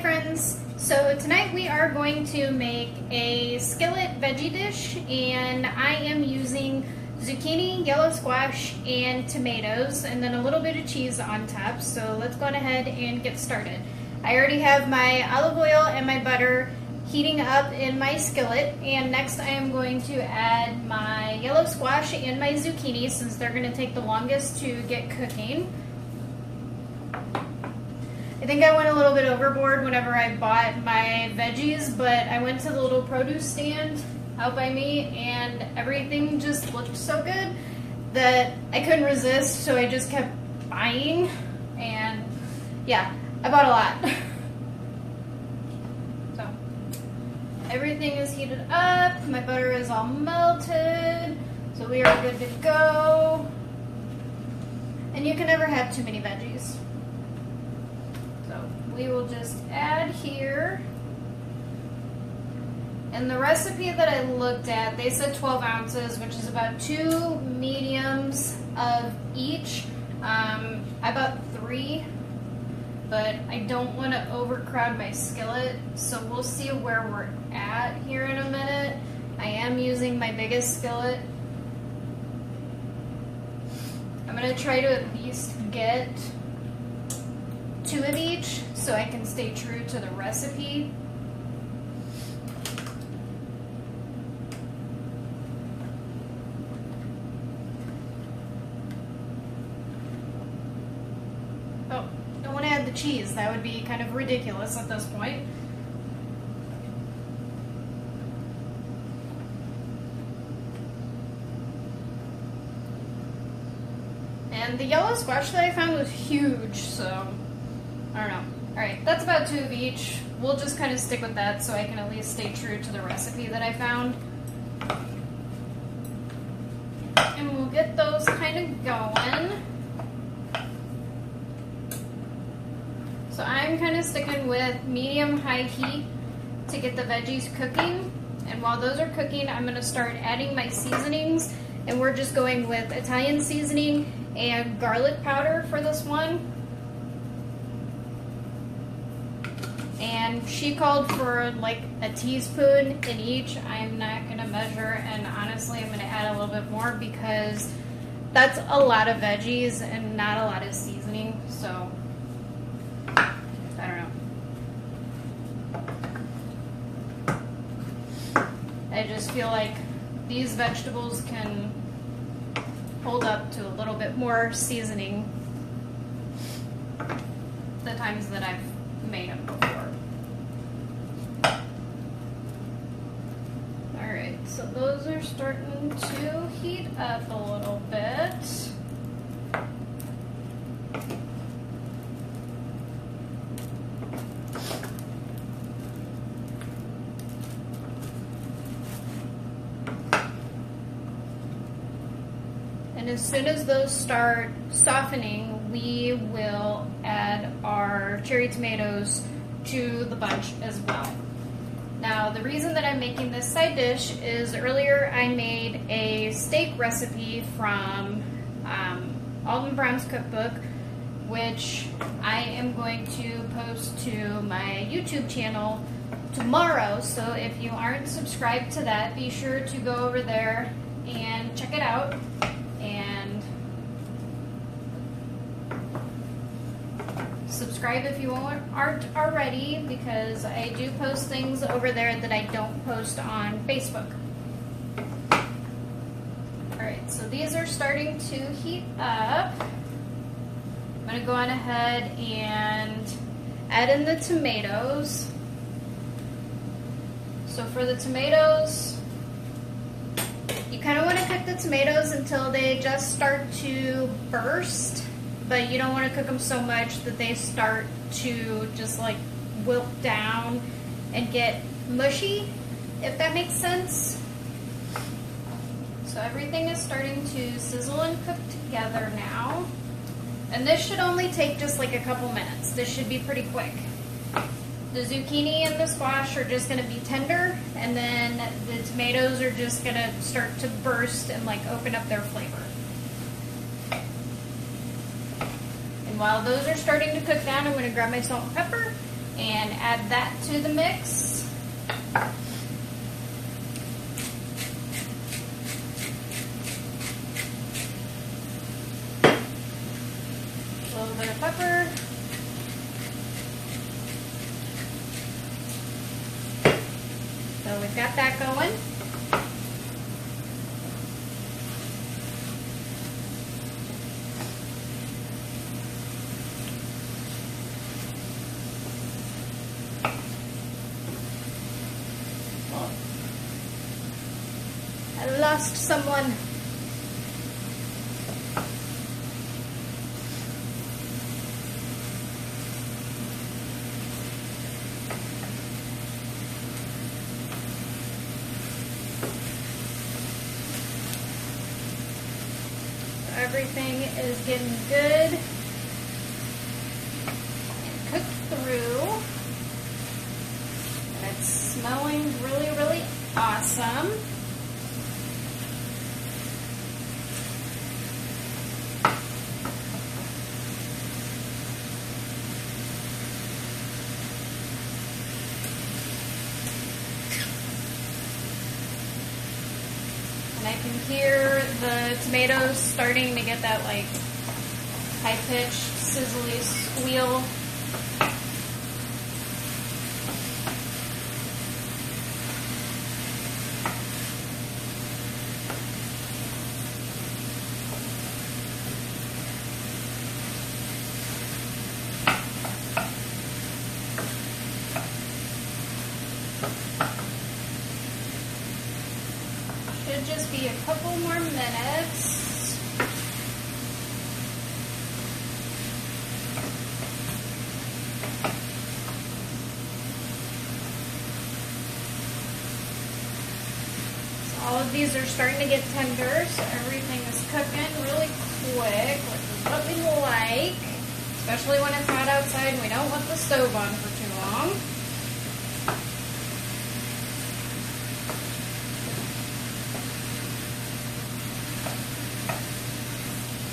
friends. So tonight we are going to make a skillet veggie dish, and I am using zucchini, yellow squash, and tomatoes, and then a little bit of cheese on top. So let's go on ahead and get started. I already have my olive oil and my butter heating up in my skillet, and next I am going to add my yellow squash and my zucchini since they're going to take the longest to get cooking. I think I went a little bit overboard whenever I bought my veggies, but I went to the little produce stand out by me and everything just looked so good that I couldn't resist, so I just kept buying, and yeah, I bought a lot. So everything is heated up, my butter is all melted, so we are good to go. And you can never have too many veggies. We will just add here. And the recipe that I looked at, they said 12 ounces, which is about 2 mediums of each. I bought 3, but I don't want to overcrowd my skillet, so we'll see where we're at here in a minute. I am using my biggest skillet. I'm going to try to at least get 2 of each so I can stay true to the recipe. Oh, don't want to add the cheese. That would be kind of ridiculous at this point. And the yellow squash that I found was huge, so I don't know. Alright, that's about 2 of each. We'll just kind of stick with that so I can at least stay true to the recipe that I found. And we'll get those kind of going. So I'm kind of sticking with medium-high heat to get the veggies cooking. And while those are cooking, I'm going to start adding my seasonings. And we're just going with Italian seasoning and garlic powder for this one. And she called for like a teaspoon in each. I'm not going to measure, and honestly I'm going to add a little bit more because that's a lot of veggies and not a lot of seasoning, so I don't know. I just feel like these vegetables can hold up to a little bit more seasoning the times that I've made them before. Alright, so those are starting to heat up a little bit. And as soon as those start softening, we will add our cherry tomatoes to the bunch as well. Now, the reason that I'm making this side dish is earlier I made a steak recipe from Alden Brown's cookbook, which I am going to post to my YouTube channel tomorrow. So if you aren't subscribed to that, be sure to go over there and check it out. And subscribe if you aren't already, because I do post things over there that I don't post on Facebook. Alright, so these are starting to heat up. I'm going to go on ahead and add in the tomatoes. So for the tomatoes, you kind of want to cook the tomatoes until they just start to burst, but you don't want to cook them so much that they start to just like wilt down and get mushy, if that makes sense. So everything is starting to sizzle and cook together now. And this should only take just like a couple minutes. This should be pretty quick. The zucchini and the squash are just going to be tender, and then the tomatoes are just going to start to burst and like open up their flavor. And while those are starting to cook down, I'm going to grab my salt and pepper and add that to the mix. A little bit of pepper. So we've got that going. I lost someone. Everything is getting good and cooked through. And it's smelling really, really awesome. And I can hear the tomatoes starting to get that like high-pitched, sizzly squeal. Should just be a couple more minutes. So all of these are starting to get tender, so everything is cooking really quick, which is what we like, especially when it's hot outside and we don't want the stove on for too long.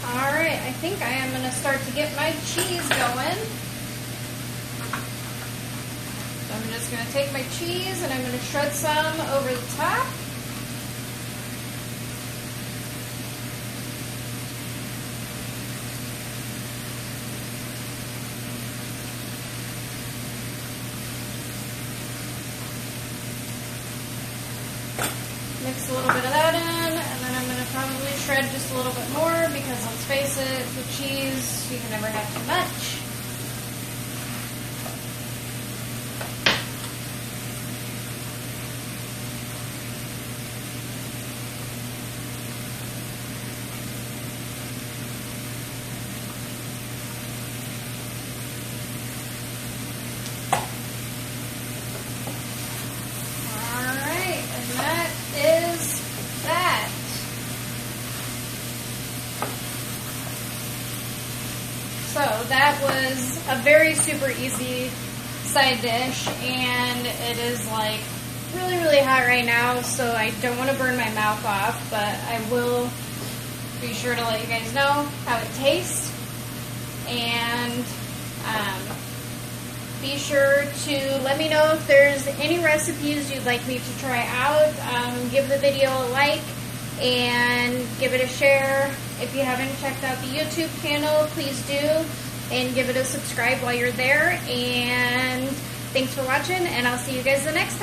Alright, I think I am going to start to get my cheese going. So I'm just going to take my cheese and I'm going to shred some over the top. Mix a little bit of that in, and then I'm going to probably shred just a little bit more because let's face it, with cheese, you can never have too much. So that was a very super easy side dish, and it is like really, really hot right now, so I don't want to burn my mouth off, but I will be sure to let you guys know how it tastes, and be sure to let me know if there's any recipes you'd like me to try out. Give the video a like and give it a share. If you haven't checked out the YouTube channel, please do, and give it a subscribe while you're there. And thanks for watching, and I'll see you guys the next time.